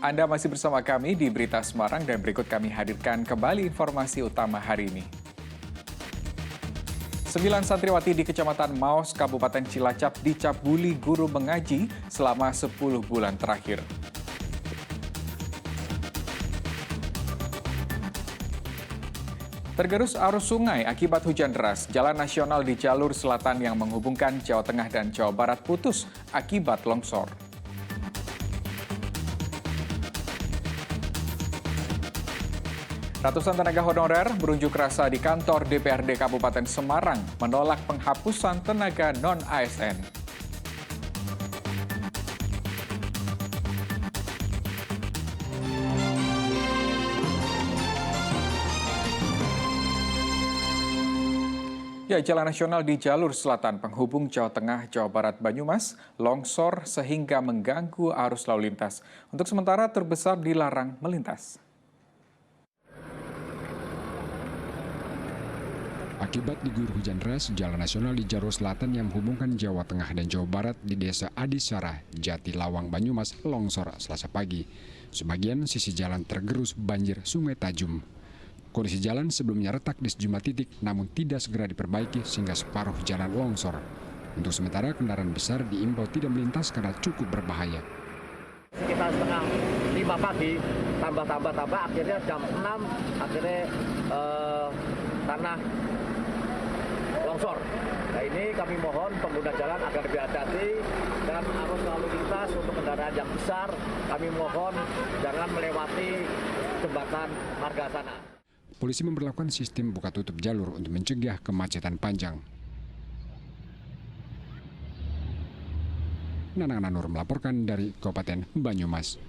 Anda masih bersama kami di Berita Semarang dan berikut kami hadirkan kembali informasi utama hari ini. 9 santriwati di Kecamatan Maos, Kabupaten Cilacap dicap bully guru mengaji selama 10 bulan terakhir. Tergerus arus sungai akibat hujan deras, jalan nasional di jalur selatan yang menghubungkan Jawa Tengah dan Jawa Barat putus akibat longsor. Ratusan tenaga honorer berunjuk rasa di kantor DPRD Kabupaten Semarang menolak penghapusan tenaga non-ASN. Ya, jalan nasional di jalur selatan penghubung Jawa Tengah, Jawa Barat, Banyumas longsor sehingga mengganggu arus lalu lintas. Untuk sementara terbesar dilarang melintas. Akibat diguyur hujan deras, jalan nasional di jalur selatan yang menghubungkan Jawa Tengah dan Jawa Barat di Desa Adisara, Jatilawang, Banyumas longsor Selasa pagi. Sebagian sisi jalan tergerus banjir Sungai Tajum. Kondisi jalan sebelumnya retak di sejumlah titik, namun tidak segera diperbaiki sehingga separuh jalan longsor. Untuk sementara kendaraan besar diimbau tidak melintas karena cukup berbahaya. Sekitar setengah 5 pagi, tambah, akhirnya jam 6, akhirnya tanah longsor. Nah ini kami mohon pengguna jalan agar lebih hati-hati dan arus lalu lintas untuk kendaraan yang besar, kami mohon jangan melewati jembatan Margasana. Polisi memperlakukan sistem buka tutup jalur untuk mencegah kemacetan panjang. Nanang Nanur melaporkan dari Kabupaten Banyumas.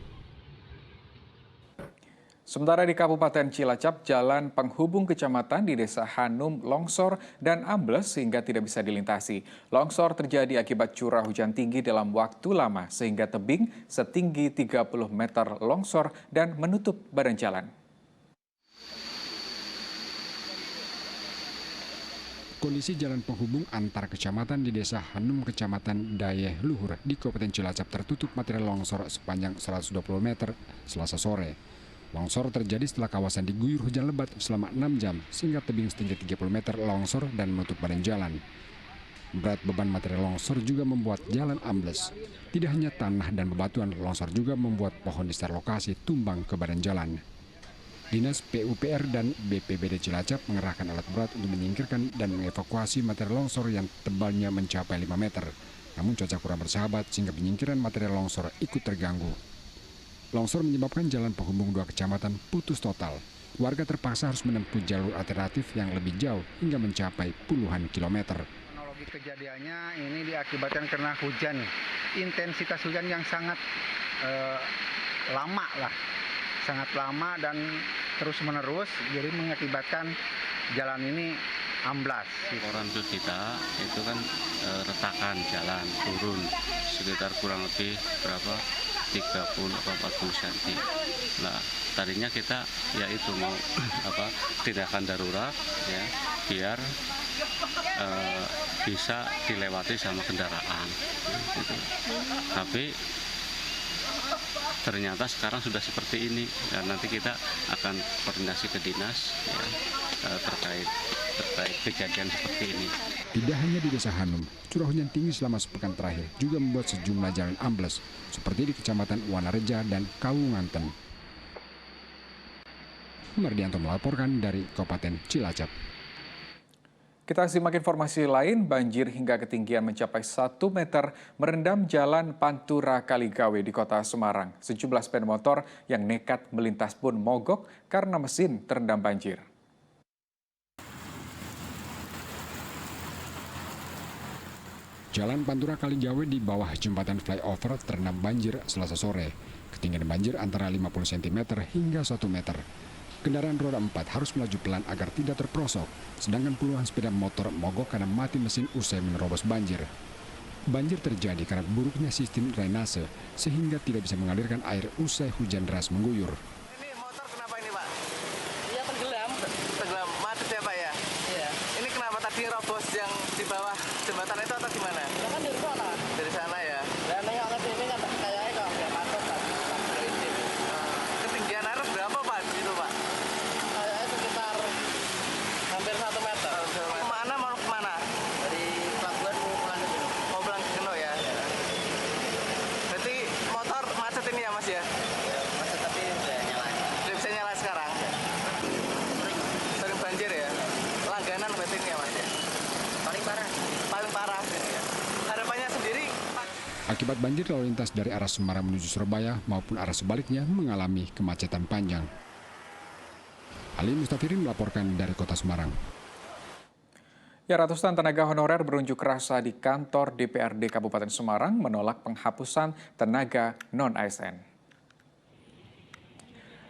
Sementara di Kabupaten Cilacap, jalan penghubung kecamatan di Desa Hanum longsor dan ambles sehingga tidak bisa dilintasi. Longsor terjadi akibat curah hujan tinggi dalam waktu lama sehingga tebing setinggi 30 meter longsor dan menutup badan jalan. Kondisi jalan penghubung antar kecamatan di Desa Hanum, Kecamatan Dayeh Luhur di Kabupaten Cilacap tertutup material longsor sepanjang 120 meter Selasa sore. Longsor terjadi setelah kawasan diguyur hujan lebat selama 6 jam sehingga tebing setinggi 30 meter longsor dan menutup badan jalan. Berat beban material longsor juga membuat jalan ambles. Tidak hanya tanah dan bebatuan, longsor juga membuat pohon di sekitar lokasi tumbang ke badan jalan. Dinas PUPR dan BPBD Cilacap mengerahkan alat berat untuk menyingkirkan dan mengevakuasi material longsor yang tebalnya mencapai 5 meter. Namun cuaca kurang bersahabat sehingga penyingkiran material longsor ikut terganggu. Longsor menyebabkan jalan penghubung dua kecamatan putus total. Warga terpaksa harus menempuh jalur alternatif yang lebih jauh hingga mencapai puluhan kilometer. Kronologi kejadiannya ini diakibatkan karena hujan. Intensitas hujan yang sangat lama lah. Sangat lama dan terus-menerus, jadi mengakibatkan jalan ini amblas. Laporan ke kita itu kan retakan jalan turun sekitar kurang lebih berapa 30 atau 40 cm. Nah tadinya kita ya itu mau tindakan darurat ya biar bisa dilewati sama kendaraan. Gitu. Tapi ternyata sekarang sudah seperti ini dan nanti kita akan koordinasi ke dinas ya, terkait kejadian seperti ini. Tidak hanya di Desa Hanum, curah hujan tinggi selama sepekan terakhir juga membuat sejumlah jalan ambles seperti di Kecamatan Wanareja dan Kawunganten. Mardianto melaporkan dari Kabupaten Cilacap. Kita simak informasi lain, banjir hingga ketinggian mencapai 1 meter merendam jalan Pantura Kaligawe di kota Semarang. Sejumlah sepeda motor yang nekat melintas pun mogok karena mesin terendam banjir. Jalan Pantura Kaligawe di bawah jembatan flyover terendam banjir Selasa sore. Ketinggian banjir antara 50 cm hingga 1 meter. Kendaraan roda 4 harus melaju pelan agar tidak terperosok, sedangkan puluhan sepeda motor mogok karena mati mesin usai menerobos banjir. Banjir terjadi karena buruknya sistem drainase, sehingga tidak bisa mengalirkan air usai hujan deras mengguyur. Ini motor kenapa ini Pak? Iya tenggelam. Tenggelam, macet ya Pak ya? Iya. Ini kenapa tadi robos yang di bawah jembatan itu atau gimana? Ya kan dari sana. Dari sana ya? Dan nengok ke sini kan kayaknya kalau nggak masuk kan. Akibat banjir, lalu lintas dari arah Semarang menuju Surabaya maupun arah sebaliknya mengalami kemacetan panjang. Ali Mustafirin melaporkan dari Kota Semarang. Ya, ratusan tenaga honorer berunjuk rasa di kantor DPRD Kabupaten Semarang menolak penghapusan tenaga non-ASN.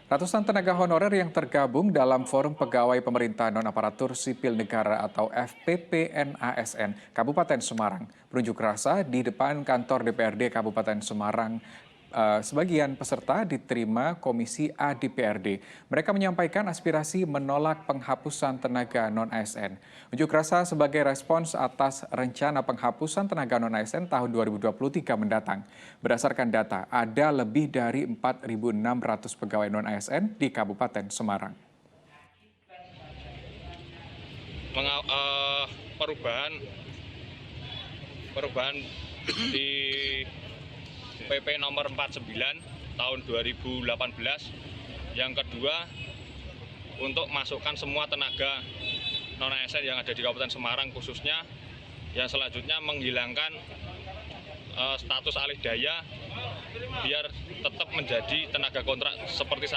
Ratusan tenaga honorer yang tergabung dalam Forum Pegawai Pemerintah Non-Aparatur Sipil Negara atau FPPNASN Kabupaten Semarang berunjuk rasa di depan kantor DPRD Kabupaten Semarang. Sebagian peserta diterima Komisi A DPRD. Mereka menyampaikan aspirasi menolak penghapusan tenaga non-ASN. Unjuk rasa sebagai respons atas rencana penghapusan tenaga non-ASN tahun 2023 mendatang. Berdasarkan data, ada lebih dari 4.600 pegawai non-ASN di Kabupaten Semarang. Perubahan di PP nomor 49 tahun 2018. Yang kedua, untuk masukkan semua tenaga non-ASN yang ada di Kabupaten Semarang khususnya. Yang selanjutnya menghilangkan status alih daya biar tetap menjadi tenaga kontrak seperti